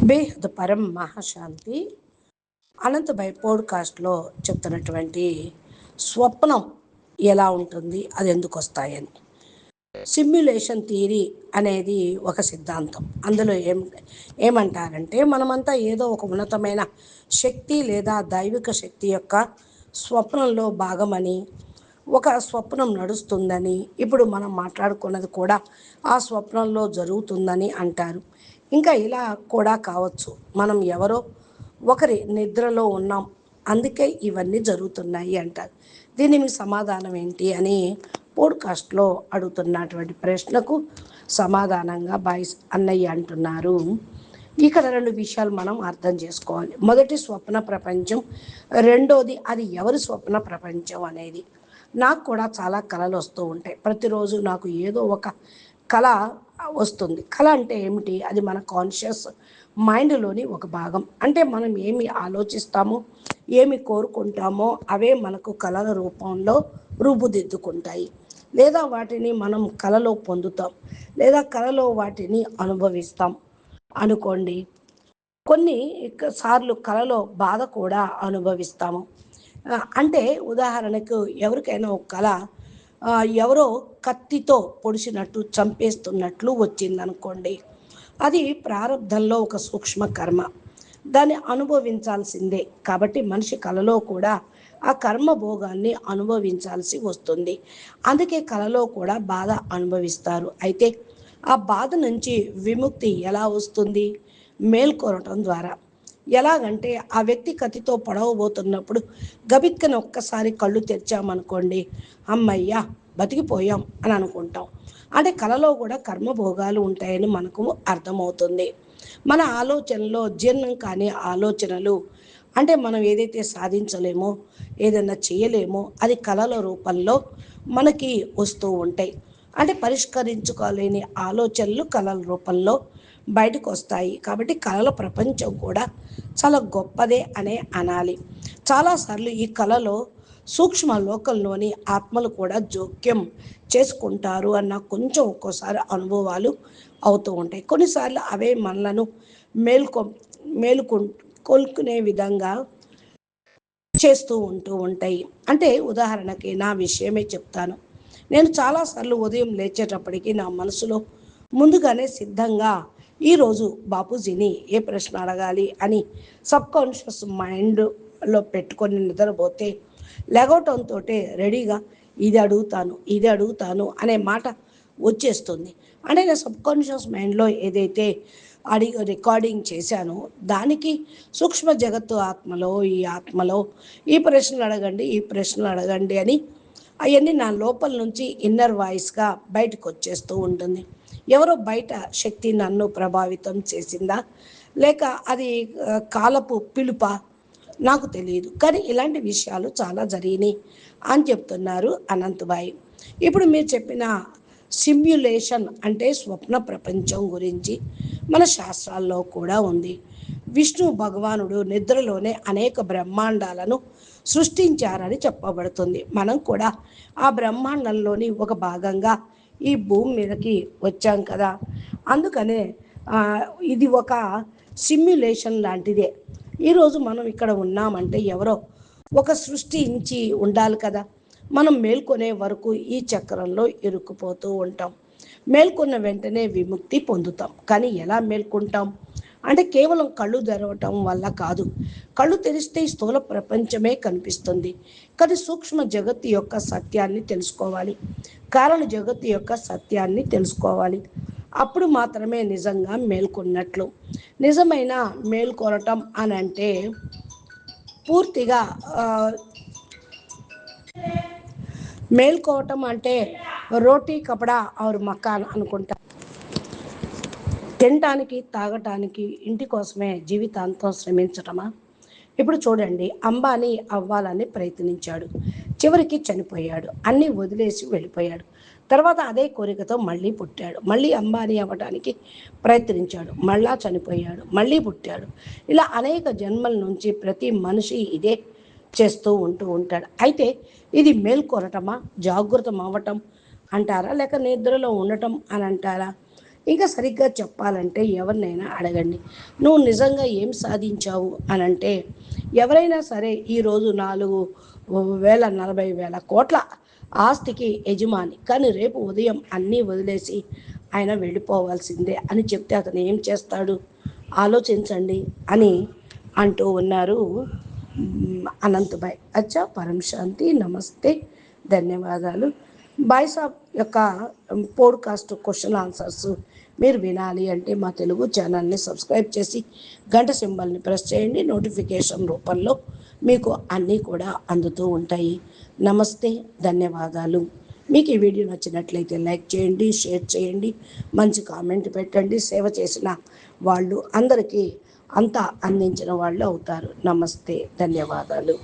బేహద్ పరం మహాశాంతి అనంతభాయ్ పోడ్కాస్ట్లో చెప్తున్నటువంటి స్వప్నం ఎలా ఉంటుంది, అది ఎందుకు వస్తాయని. సిమ్యులేషన్ థియరీ అనేది ఒక సిద్ధాంతం. అందులో ఏమంటారంటే మనమంతా ఏదో ఒక ఉన్నతమైన శక్తి లేదా దైవిక శక్తి యొక్క స్వప్నంలో భాగమని, ఒక స్వప్నం నడుస్తుందని, ఇప్పుడు మనం మాట్లాడుకున్నది కూడా ఆ స్వప్నంలో జరుగుతుందని అంటారు. ఇంకా ఇలా కూడా కావచ్చు, మనం ఎవరో ఒకరి నిద్రలో ఉన్నాం, అందుకే ఇవన్నీ జరుగుతున్నాయి అంటారు. దీని మీ సమాధానం ఏంటి అని పోడ్కాస్ట్లో అడుగుతున్నటువంటి ప్రశ్నకు సమాధానంగా బాయ్స్ అన్నయ్య అంటున్నారు. ఇక్కడ రెండు విషయాలు మనం అర్థం చేసుకోవాలి. మొదటి స్వప్న ప్రపంచం, రెండోది అది ఎవరి స్వప్న ప్రపంచం అనేది. నాకు కూడా చాలా కళలు వస్తూ ఉంటాయి. ప్రతిరోజు నాకు ఏదో ఒక కళ వస్తుంది. కళ అంటే ఏమిటి? అది మన కాన్షియస్ మైండ్లోని ఒక భాగం. అంటే మనం ఏమి ఆలోచిస్తామో, ఏమి కోరుకుంటామో అవే మనకు కళల రూపంలో రూపుదిద్దుకుంటాయి. లేదా వాటిని మనం కళలో పొందుతాం, లేదా కళలో వాటిని అనుభవిస్తాం అనుకోండి. కొన్ని సార్లు కళలో బాధ కూడా అనుభవిస్తాము. అంటే ఉదాహరణకు ఎవరికైనా ఒక కళ ఎవరో కత్తితో పొడిచినట్టు చంపేస్తున్నట్లు వచ్చిందనుకోండి, అది ప్రారంధంలో ఒక సూక్ష్మ కర్మ, దాన్ని అనుభవించాల్సిందే. కాబట్టి మనిషి కళలో కూడా ఆ కర్మ భోగాన్ని అనుభవించాల్సి వస్తుంది. అందుకే కళలో కూడా బాధ అనుభవిస్తారు. అయితే ఆ బాధ నుంచి విముక్తి ఎలా వస్తుంది? మేల్కొనటం ద్వారా. ఎలాగంటే ఆ వ్యక్తి కత్తితో పొడవబోతున్నప్పుడు గబిక్కన ఒక్కసారి కళ్ళు తెరిచామనుకోండి, అమ్మయ్యా బతికిపోయాం అని అనుకుంటాం. అంటే కళలో కూడా కర్మభోగాలు ఉంటాయని మనకు అర్థమవుతుంది. మన ఆలోచనలో జీర్ణం కాని ఆలోచనలు, అంటే మనం ఏదైతే సాధించలేమో, ఏదైనా చేయలేమో అది కళల రూపంలో మనకి వస్తూ ఉంటాయి. అంటే పరిష్కరించుకోలేని ఆలోచనలు కళల రూపంలో బయటకు వస్తాయి. కాబట్టి కళల ప్రపంచం కూడా చాలా గొప్పదే అనే అనాలి. చాలాసార్లు ఈ కళలో సూక్ష్మ లోకంలోని ఆత్మలు కూడా జోక్యం చేసుకుంటారు అన్న కొంచెం ఒక్కోసారి అనుభవాలు అవుతూ ఉంటాయి. కొన్నిసార్లు అవే మనలను మేలుకు కోలుకునే విధంగా చేస్తూ ఉంటాయి. అంటే ఉదాహరణకి నా విషయమే చెప్తాను. నేను చాలాసార్లు ఉదయం లేచేటప్పటికి నా మనసులో ముందుగానే సిద్ధంగా ఈరోజు బాపూజీని ఏ ప్రశ్న అడగాలి అని సబ్కాన్షియస్ మైండ్లో పెట్టుకొని నిద్రపోతే లెగవటంతో రెడీగా ఇది అడుగుతాను అనే మాట వచ్చేస్తుంది. అంటే నేను సబ్కాన్షియస్ మైండ్లో ఏదైతే రికార్డింగ్ చేశానో దానికి సూక్ష్మ జగత్తు ఆత్మలో ఈ ప్రశ్నలు అడగండి అని అవన్నీ నా లోపల నుంచి ఇన్నర్ వాయిస్గా బయటకు వచ్చేస్తూ ఉంటుంది. ఎవరో బయట శక్తి నన్ను ప్రభావితం చేసిందా, లేక అది కాలపు పిలుపా, నాకు తెలియదు. కానీ ఇలాంటి విషయాలు చాలా జరిగినాయి అని చెప్తున్నారు అనంతభాయ్. ఇప్పుడు మీరు చెప్పిన సిమ్యులేషన్ అంటే స్వప్న ప్రపంచం గురించి మన శాస్త్రాల్లో కూడా ఉంది. విష్ణు భగవానుడు నిద్రలోనే అనేక బ్రహ్మాండాలను సృష్టించారని చెప్పబడుతుంది. మనం కూడా ఆ బ్రహ్మాండంలోని ఒక భాగంగా ఈ భూమి మీదకి వచ్చాం కదా. అందుకనే ఇది ఒక సిమ్యులేషన్ లాంటిదే. ఈరోజు మనం ఇక్కడ ఉన్నామంటే ఎవరో ఒక సృష్టించి ఉండాలి కదా. మనం మేల్కొనే వరకు ఈ చక్రంలో ఇరుక్కుపోతూ ఉంటాం. మేల్కొన్న వెంటనే విముక్తి పొందుతాం. కానీ ఎలా మేల్కొంటాం అంటే కేవలం కళ్ళు తెరవటం వల్ల కాదు. కళ్ళు తెరిస్తే స్థూల ప్రపంచమే కనిపిస్తుంది. కానీ సూక్ష్మ జగత్తు యొక్క సత్యాన్ని తెలుసుకోవాలి, కారణ జగత్తు యొక్క సత్యాన్ని తెలుసుకోవాలి. అప్పుడు మాత్రమే నిజంగా మేల్కొన్నట్లు. నిజమైన మేల్కొనటం అని అంటే పూర్తిగా మేల్కోవటం అంటే రోటీ కపడా ఆరు మకాన్ అనుకుంటా. తినటానికి తాగటానికి ఇంటి కోసమే జీవితాంతం శ్రమించటమా? ఇప్పుడు చూడండి, అంబానీ అవ్వాలని ప్రయత్నించాడు, చివరికి చనిపోయాడు, అన్నీ వదిలేసి వెళ్ళిపోయాడు. తర్వాత అదే కోరికతో మళ్ళీ పుట్టాడు, మళ్ళీ అంబానీ అవ్వడానికి ప్రయత్నించాడు, మళ్ళా చనిపోయాడు, మళ్ళీ పుట్టాడు. ఇలా అనేక జన్మల నుంచి ప్రతి మనిషి ఇదే చేస్తూ ఉంటాడు. అయితే ఇది మేల్కొనటమా, జాగృతం అవ్వటం అంటారా, లేక నిద్రలో ఉండటం అని అంటారా? ఇంకా సరిగ్గా చెప్పాలంటే ఎవరినైనా అడగండి, నువ్వు నిజంగా ఏం సాధించావు అని అంటే ఎవరైనా సరే ఈరోజు 4,40,000 కోట్ల ఆస్తికి యజమాని, కానీ రేపు ఉదయం అన్నీ వదిలేసి ఆయన వెళ్ళిపోవాల్సిందే అని చెప్తే అతను ఏం చేస్తాడు ఆలోచించండి అని అంటూ ఉన్నారు అనంతభాయ్. అచ్చా, పరం శాంతి, నమస్తే, ధన్యవాదాలు. బాయ్ సాబ్ యొక్క పోడ్కాస్ట్ క్వశ్చన్ ఆన్సర్స్ మీరు వినాలి అంటే మా తెలుగు ఛానల్ని సబ్స్క్రైబ్ చేసి గంట సింబల్ని ప్రెస్ చేయండి. నోటిఫికేషన్ రూపంలో మీకు అన్నీ కూడా అందుతూ ఉంటాయి. నమస్తే, ధన్యవాదాలు. మీకు ఈ వీడియో నచ్చినట్లయితే లైక్ చేయండి, షేర్ చేయండి, మంచి కామెంట్ పెట్టండి. సేవ చేసిన వాళ్ళు అందరికీ అంతా అందించిన వాళ్ళు అవుతారు. నమస్తే, ధన్యవాదాలు.